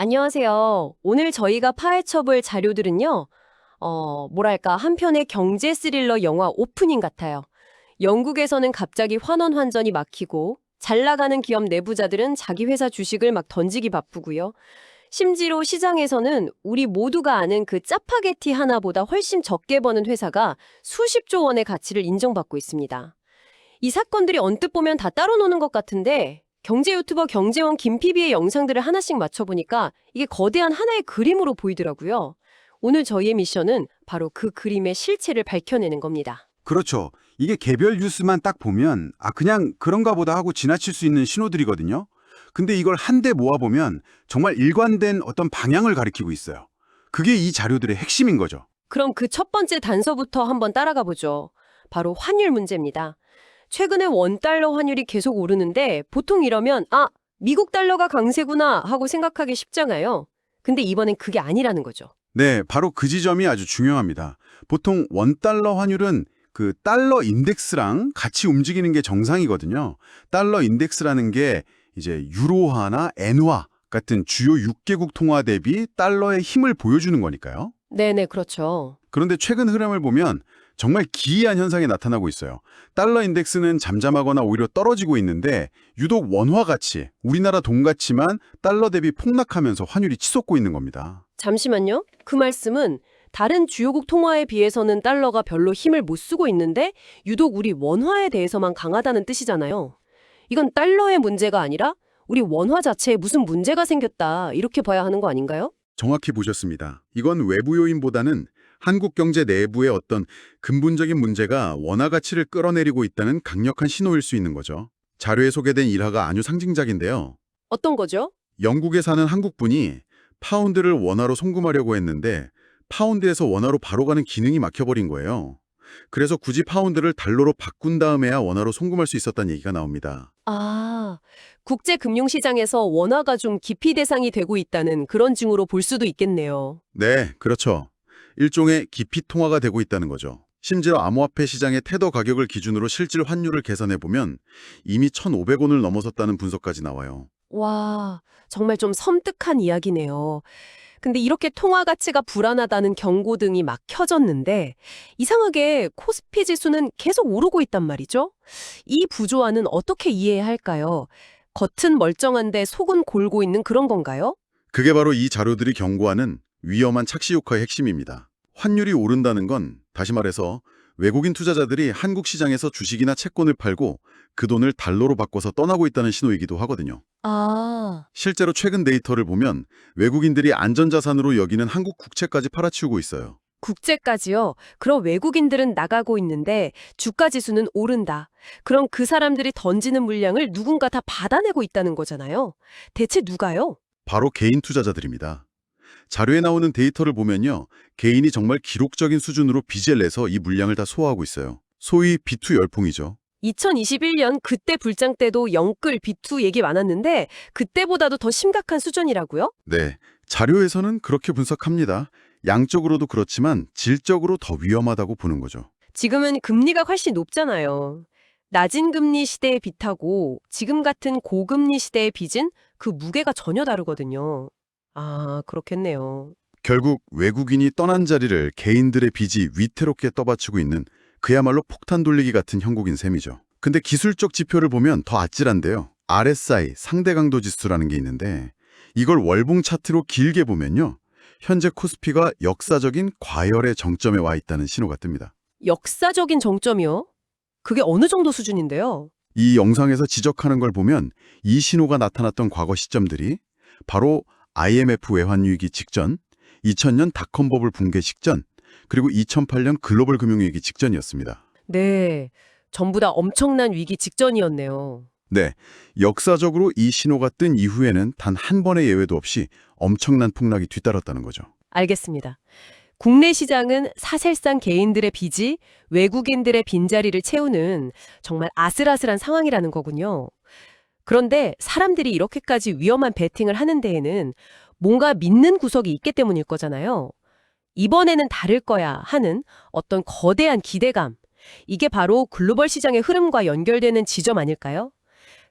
안녕하세요. 오늘 저희가 파헤쳐볼 자료들은요, 뭐랄까, 한 편의 경제 스릴러 영화 오프닝 같아요. 영국에서는 갑자기 환원 환전이 막히고, 잘 나가는 기업 내부자들은 자기 회사 주식을 막 던지기 바쁘고요. 심지어 시장에서는 우리 모두가 아는 그 짜파게티 하나보다 훨씬 적게 버는 회사가 수십조 원의 가치를 인정받고 있습니다. 이 사건들이 언뜻 보면 다 따로 노는 것 같은데 경제 유튜버 경제원 김PB의 영상들을 하나씩 맞춰보니까 이게 거대한 하나의 그림으로 보이더라고요. 오늘 저희의 미션은 바로 그 그림의 실체를 밝혀내는 겁니다. 그렇죠. 이게 개별 뉴스만 딱 보면 그냥 그런가 보다 하고 지나칠 수 있는 신호들이거든요. 근데 이걸 한데 모아보면 정말 일관된 어떤 방향을 가리키고 있어요. 그게 이 자료들의 핵심인 거죠. 그럼 그 첫 번째 단서부터 한번 따라가 보죠. 바로 환율 문제입니다. 최근에 원달러 환율이 계속 오르는데 보통 이러면 미국 달러가 강세구나 하고 생각하기 쉽잖아요. 근데 이번엔 그게 아니라는 거죠. 네, 바로 그 지점이 아주 중요합니다. 보통 원달러 환율은 그 달러 인덱스랑 같이 움직이는 게 정상이거든요. 달러 인덱스라는 게 이제 유로화나 엔화 같은 주요 6개국 통화 대비 달러의 힘을 보여주는 거니까요. 네네, 그렇죠. 그런데 최근 흐름을 보면 정말 기이한 현상이 나타나고 있어요. 달러 인덱스는 잠잠하거나 오히려 떨어지고 있는데 유독 원화 가치, 우리나라 돈 가치만 달러 대비 폭락하면서 환율이 치솟고 있는 겁니다. 잠시만요. 그 말씀은 다른 주요국 통화에 비해서는 달러가 별로 힘을 못 쓰고 있는데 유독 우리 원화에 대해서만 강하다는 뜻이잖아요. 이건 달러의 문제가 아니라 우리 원화 자체에 무슨 문제가 생겼다 이렇게 봐야 하는 거 아닌가요? 정확히 보셨습니다. 이건 외부 요인보다는 한국 경제 내부의 어떤 근본적인 문제가 원화 가치를 끌어내리고 있다는 강력한 신호일 수 있는 거죠. 자료에 소개된 일화가 아주 상징적인데요. 어떤 거죠? 영국에 사는 한국분이 파운드를 원화로 송금하려고 했는데 파운드에서 원화로 바로 가는 기능이 막혀버린 거예요. 그래서 굳이 파운드를 달러로 바꾼 다음에야 원화로 송금할 수 있었다는 얘기가 나옵니다. 국제금융시장에서 원화가 좀 기피 대상이 되고 있다는 그런 징후로 볼 수도 있겠네요. 네, 그렇죠. 일종의 기피 통화가 되고 있다는 거죠. 심지어 암호화폐 시장의 테더 가격을 기준으로 실질 환율을 계산해보면 이미 1,500원을 넘어섰다는 분석까지 나와요. 와, 정말 좀 섬뜩한 이야기네요. 근데 이렇게 통화 가치가 불안하다는 경고등이 막 켜졌는데 이상하게 코스피 지수는 계속 오르고 있단 말이죠. 이 부조화는 어떻게 이해해야 할까요? 겉은 멀쩡한데 속은 골고 있는 그런 건가요? 그게 바로 이 자료들이 경고하는 위험한 착시 효과의 핵심입니다. 환율이 오른다는 건 다시 말해서 외국인 투자자들이 한국 시장에서 주식이나 채권을 팔고 그 돈을 달러로 바꿔서 떠나고 있다는 신호이기도 하거든요. 실제로 최근 데이터를 보면 외국인들이 안전자산으로 여기는 한국 국채까지 팔아치우고 있어요. 국제까지요? 그럼 외국인들은 나가고 있는데 주가 지수는 오른다. 그럼 그 사람들이 던지는 물량을 누군가 다 받아내고 있다는 거잖아요. 대체 누가요? 바로 개인 투자자들입니다. 자료에 나오는 데이터를 보면요. 개인이 정말 기록적인 수준으로 빚을 내서 이 물량을 다 소화하고 있어요. 소위 비투 열풍이죠. 2021년 그때 불장 때도 영끌 비투 얘기 많았는데 그때보다도 더 심각한 수준이라고요? 네, 자료에서는 그렇게 분석합니다. 양적으로도 그렇지만 질적으로 더 위험하다고 보는 거죠. 지금은 금리가 훨씬 높잖아요. 낮은 금리 시대의 빚하고 지금 같은 고금리 시대의 빚은 그 무게가 전혀 다르거든요. 그렇겠네요. 결국 외국인이 떠난 자리를 개인들의 빚이 위태롭게 떠받치고 있는 그야말로 폭탄 돌리기 같은 형국인 셈이죠. 근데 기술적 지표를 보면 더 아찔한데요. RSI, 상대 강도 지수라는 게 있는데 이걸 월봉 차트로 길게 보면요. 현재 코스피가 역사적인 과열의 정점에 와 있다는 신호가 뜹니다. 역사적인 정점이요? 그게 어느 정도 수준인데요? 이 영상에서 지적하는 걸 보면 이 신호가 나타났던 과거 시점들이 바로 IMF 외환위기 직전, 2000년 닷컴 버블 붕괴 직전, 그리고 2008년 글로벌 금융위기 직전이었습니다. 네, 전부 다 엄청난 위기 직전이었네요. 네, 역사적으로 이 신호가 뜬 이후에는 단 한 번의 예외도 없이 엄청난 폭락이 뒤따랐다는 거죠. 알겠습니다. 국내 시장은 사실상 개인들의 빚이 외국인들의 빈자리를 채우는 정말 아슬아슬한 상황이라는 거군요. 그런데 사람들이 이렇게까지 위험한 베팅을 하는 데에는 뭔가 믿는 구석이 있기 때문일 거잖아요. 이번에는 다를 거야 하는 어떤 거대한 기대감. 이게 바로 글로벌 시장의 흐름과 연결되는 지점 아닐까요?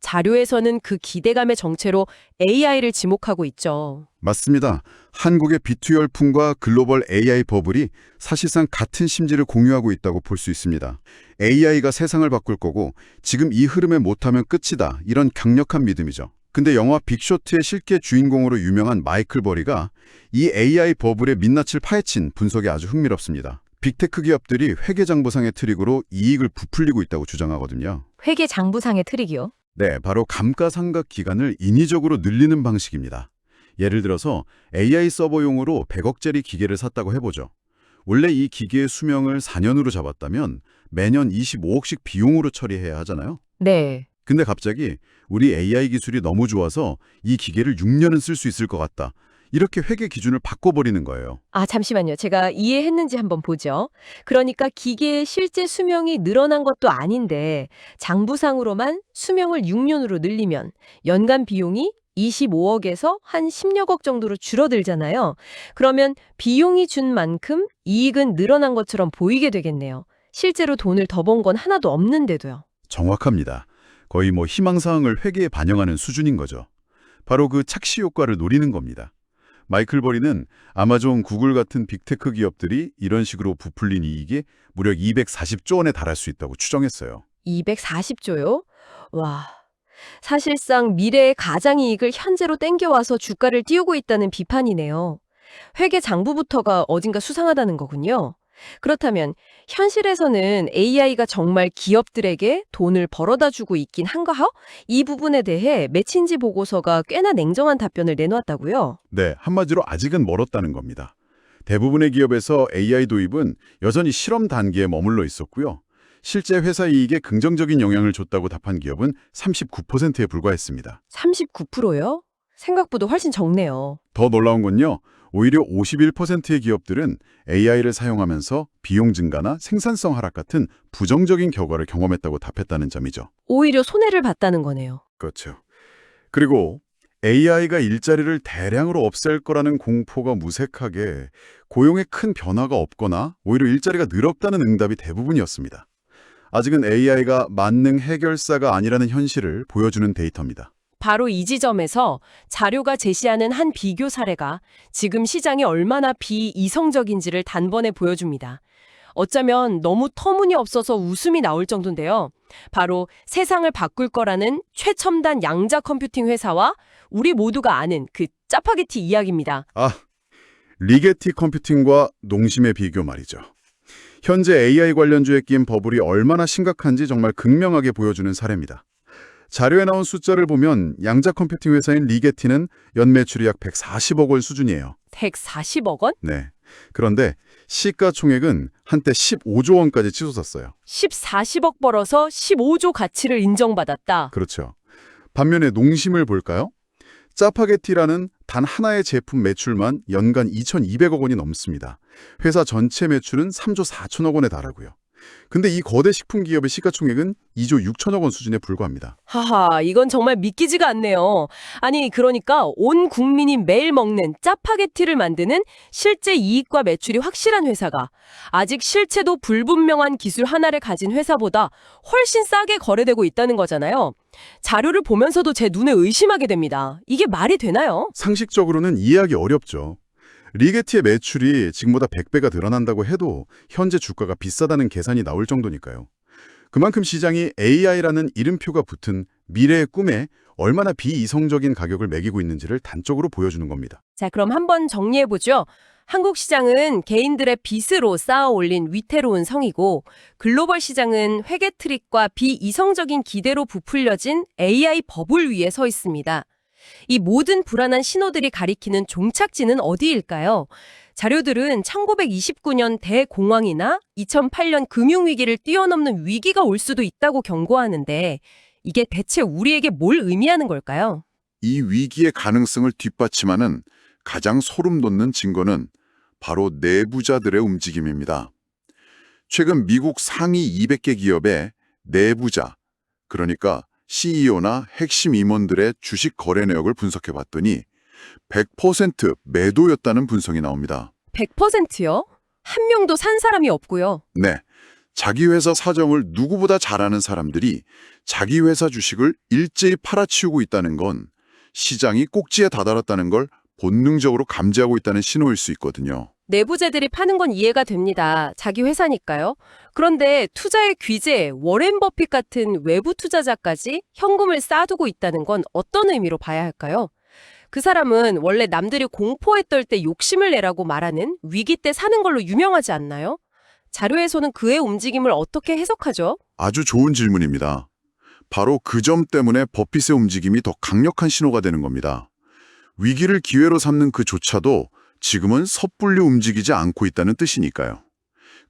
자료에서는 그 기대감의 정체로 AI를 지목하고 있죠. 맞습니다. 한국의 B2 열풍과 글로벌 AI 버블이 사실상 같은 심지를 공유하고 있다고 볼 수 있습니다. AI가 세상을 바꿀 거고 지금 이 흐름에 못하면 끝이다. 이런 강력한 믿음이죠. 근데 영화 빅쇼트의 실제 주인공으로 유명한 마이클 버리가 이 AI 버블의 민낯을 파헤친 분석이 아주 흥미롭습니다. 빅테크 기업들이 회계장부상의 트릭으로 이익을 부풀리고 있다고 주장하거든요. 회계 장부상의 트릭이요? 네, 바로 감가상각 기간을 인위적으로 늘리는 방식입니다. 예를 들어서 AI 서버용으로 100억짜리 기계를 샀다고 해보죠. 원래 이 기계의 수명을 4년으로 잡았다면 매년 25억씩 비용으로 처리해야 하잖아요. 네. 근데 갑자기 우리 AI 기술이 너무 좋아서 이 기계를 6년은 쓸 수 있을 것 같다. 이렇게 회계 기준을 바꿔버리는 거예요. 아, 잠시만요. 제가 이해했는지 한번 보죠. 그러니까 기계의 실제 수명이 늘어난 것도 아닌데 장부상으로만 수명을 6년으로 늘리면 연간 비용이 25억에서 한 10여억 정도로 줄어들잖아요. 그러면 비용이 준 만큼 이익은 늘어난 것처럼 보이게 되겠네요. 실제로 돈을 더 번 건 하나도 없는데도요. 정확합니다. 거의 희망사항을 회계에 반영하는 수준인 거죠. 바로 그 착시 효과를 노리는 겁니다. 마이클 버리는 아마존, 구글 같은 빅테크 기업들이 이런 식으로 부풀린 이익이 무려 240조 원에 달할 수 있다고 추정했어요. 240조요? 와, 사실상 미래의 가장이익을 현재로 땡겨와서 주가를 띄우고 있다는 비판이네요. 회계 장부부터가 어딘가 수상하다는 거군요. 그렇다면 현실에서는 AI가 정말 기업들에게 돈을 벌어다 주고 있긴 한가요? 이 부분에 대해 매친지 보고서가 꽤나 냉정한 답변을 내놓았다고요? 네, 한마디로 아직은 멀었다는 겁니다. 대부분의 기업에서 AI 도입은 여전히 실험 단계에 머물러 있었고요. 실제 회사 이익에 긍정적인 영향을 줬다고 답한 기업은 39%에 불과했습니다. 39%요? 생각보다 훨씬 적네요. 더 놀라운 건요. 오히려 51%의 기업들은 AI를 사용하면서 비용 증가나 생산성 하락 같은 부정적인 결과를 경험했다고 답했다는 점이죠. 오히려 손해를 봤다는 거네요. 그렇죠. 그리고 AI가 일자리를 대량으로 없앨 거라는 공포가 무색하게 고용에 큰 변화가 없거나 오히려 일자리가 늘었다는 응답이 대부분이었습니다. 아직은 AI가 만능 해결사가 아니라는 현실을 보여주는 데이터입니다. 바로 이 지점에서 자료가 제시하는 한 비교 사례가 지금 시장이 얼마나 비이성적인지를 단번에 보여줍니다. 어쩌면 너무 터무니없어서 웃음이 나올 정도인데요. 바로 세상을 바꿀 거라는 최첨단 양자 컴퓨팅 회사와 우리 모두가 아는 그 짜파게티 이야기입니다. 리게티 컴퓨팅과 농심의 비교 말이죠. 현재 AI 관련주에 끼인 버블이 얼마나 심각한지 정말 극명하게 보여주는 사례입니다. 자료에 나온 숫자를 보면 양자 컴퓨팅 회사인 리게티는 연매출이 약 140억 원 수준이에요. 140억 원? 네. 그런데 시가총액은 한때 15조 원까지 치솟았어요. 40억 벌어서 15조 가치를 인정받았다. 그렇죠. 반면에 농심을 볼까요? 짜파게티라는 단 하나의 제품 매출만 연간 2,200억 원이 넘습니다. 회사 전체 매출은 3조 4천억 원에 달하고요. 근데 이 거대 식품 기업의 시가총액은 2조 6천억 원 수준에 불과합니다. 하하, 이건 정말 믿기지가 않네요. 아니, 그러니까 온 국민이 매일 먹는 짜파게티를 만드는 실제 이익과 매출이 확실한 회사가 아직 실체도 불분명한 기술 하나를 가진 회사보다 훨씬 싸게 거래되고 있다는 거잖아요. 자료를 보면서도 제 눈에 의심하게 됩니다. 이게 말이 되나요? 상식적으로는 이해하기 어렵죠. 리게티의 매출이 지금보다 100배가 늘어난다고 해도 현재 주가가 비싸다는 계산이 나올 정도니까요. 그만큼 시장이 AI라는 이름표가 붙은 미래의 꿈에 얼마나 비이성적인 가격을 매기고 있는지를 단적으로 보여주는 겁니다. 자, 그럼 한번 정리해보죠. 한국 시장은 개인들의 빚으로 쌓아 올린 위태로운 성이고 글로벌 시장은 회계 트릭과 비이성적인 기대로 부풀려진 AI 버블 위에 서 있습니다. 이 모든 불안한 신호들이 가리키는 종착지는 어디일까요? 자료들은 1929년 대공황이나 2008년 금융위기를 뛰어넘는 위기가 올 수도 있다고 경고하는데 이게 대체 우리에게 뭘 의미하는 걸까요? 이 위기의 가능성을 뒷받침하는 가장 소름 돋는 증거는 바로 내부자들의 움직임입니다. 최근 미국 상위 200개 기업의 내부자, 그러니까 CEO나 핵심 임원들의 주식 거래 내역을 분석해 봤더니 100% 매도였다는 분석이 나옵니다. 100%요? 한 명도 산 사람이 없고요. 네, 자기 회사 사정을 누구보다 잘 아는 사람들이 자기 회사 주식을 일제히 팔아치우고 있다는 건 시장이 꼭지에 다다랐다는 걸 본능적으로 감지하고 있다는 신호일 수 있거든요. 내부자들이 파는 건 이해가 됩니다. 자기 회사니까요. 그런데 투자의 귀재, 워렌 버핏 같은 외부 투자자까지 현금을 쌓아두고 있다는 건 어떤 의미로 봐야 할까요? 그 사람은 원래 남들이 공포에 떨 때 욕심을 내라고 말하는 위기 때 사는 걸로 유명하지 않나요? 자료에서는 그의 움직임을 어떻게 해석하죠? 아주 좋은 질문입니다. 바로 그 점 때문에 버핏의 움직임이 더 강력한 신호가 되는 겁니다. 위기를 기회로 삼는 그조차도 지금은 섣불리 움직이지 않고 있다는 뜻이니까요.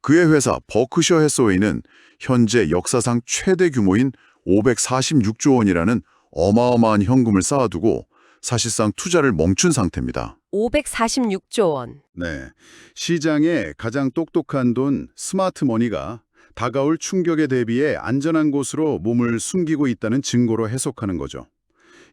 그의 회사 버크셔 해서웨이는 현재 역사상 최대 규모인 546조 원이라는 어마어마한 현금을 쌓아두고 사실상 투자를 멈춘 상태입니다. 546조 원. 네, 시장에 가장 똑똑한 돈 스마트 머니가 다가올 충격에 대비해 안전한 곳으로 몸을 숨기고 있다는 증거로 해석하는 거죠.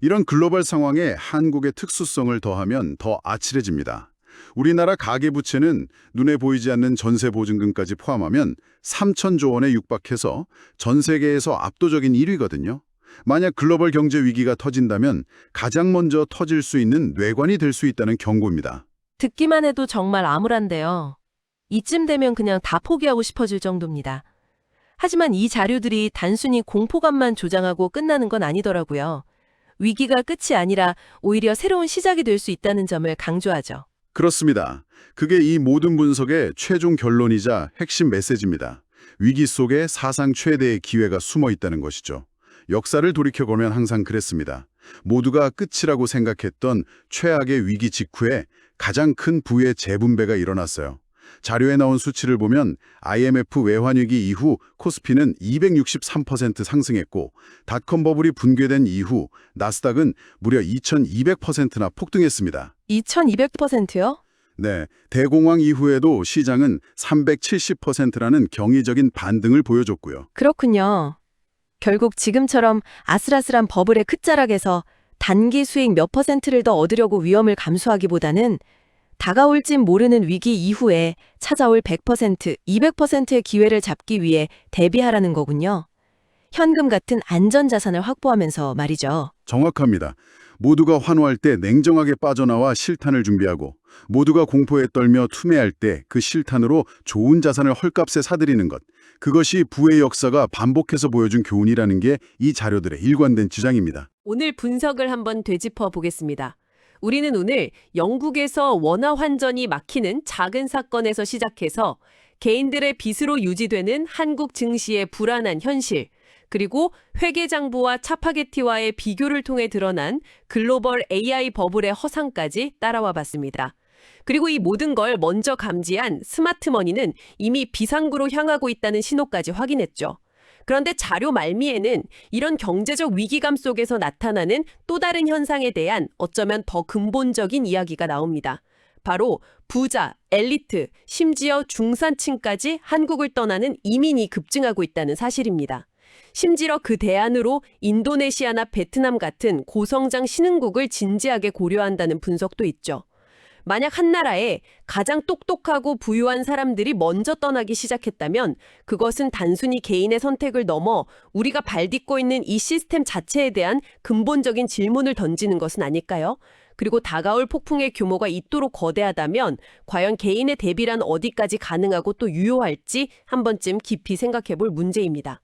이런 글로벌 상황에 한국의 특수성을 더하면 더 아찔해집니다. 우리나라 가계부채는 눈에 보이지 않는 전세보증금까지 포함하면 3천조 원에 육박해서 전 세계에서 압도적인 1위거든요. 만약 글로벌 경제 위기가 터진다면 가장 먼저 터질 수 있는 뇌관이 될 수 있다는 경고입니다. 듣기만 해도 정말 암울한데요. 이쯤 되면 그냥 다 포기하고 싶어질 정도입니다. 하지만 이 자료들이 단순히 공포감만 조장하고 끝나는 건 아니더라고요. 위기가 끝이 아니라 오히려 새로운 시작이 될 수 있다는 점을 강조하죠. 그렇습니다. 그게 이 모든 분석의 최종 결론이자 핵심 메시지입니다. 위기 속에 사상 최대의 기회가 숨어 있다는 것이죠. 역사를 돌이켜보면 항상 그랬습니다. 모두가 끝이라고 생각했던 최악의 위기 직후에 가장 큰 부의 재분배가 일어났어요. 자료에 나온 수치를 보면 IMF 외환위기 이후 코스피는 263% 상승했고 닷컴 버블이 붕괴된 이후 나스닥은 무려 2200%나 폭등했습니다. 2200%요? 네, 대공황 이후에도 시장은 370%라는 경이적인 반등을 보여줬고요. 그렇군요. 결국 지금처럼 아슬아슬한 버블의 끝자락에서 단기 수익 몇 퍼센트를 더 얻으려고 위험을 감수하기보다는 다가올진 모르는 위기 이후에 찾아올 100%, 200%의 기회를 잡기 위해 대비하라는 거군요. 현금 같은 안전자산을 확보하면서 말이죠. 정확합니다. 모두가 환호할 때 냉정하게 빠져나와 실탄을 준비하고 모두가 공포에 떨며 투매할 때 그 실탄으로 좋은 자산을 헐값에 사들이는 것. 그것이 부의 역사가 반복해서 보여준 교훈이라는 게 이 자료들의 일관된 주장입니다. 오늘 분석을 한번 되짚어 보겠습니다. 우리는 오늘 영국에서 원화 환전이 막히는 작은 사건에서 시작해서 개인들의 빚으로 유지되는 한국 증시의 불안한 현실, 그리고 회계장부와 차파게티와의 비교를 통해 드러난 글로벌 AI 버블의 허상까지 따라와 봤습니다. 그리고 이 모든 걸 먼저 감지한 스마트머니는 이미 비상구로 향하고 있다는 신호까지 확인했죠. 그런데 자료 말미에는 이런 경제적 위기감 속에서 나타나는 또 다른 현상에 대한 어쩌면 더 근본적인 이야기가 나옵니다. 바로 부자, 엘리트, 심지어 중산층까지 한국을 떠나는 이민이 급증하고 있다는 사실입니다. 심지어 그 대안으로 인도네시아나 베트남 같은 고성장 신흥국을 진지하게 고려한다는 분석도 있죠. 만약 한 나라에 가장 똑똑하고 부유한 사람들이 먼저 떠나기 시작했다면 그것은 단순히 개인의 선택을 넘어 우리가 발딛고 있는 이 시스템 자체에 대한 근본적인 질문을 던지는 것은 아닐까요? 그리고 다가올 폭풍의 규모가 이토록 거대하다면 과연 개인의 대비란 어디까지 가능하고 또 유효할지 한 번쯤 깊이 생각해 볼 문제입니다.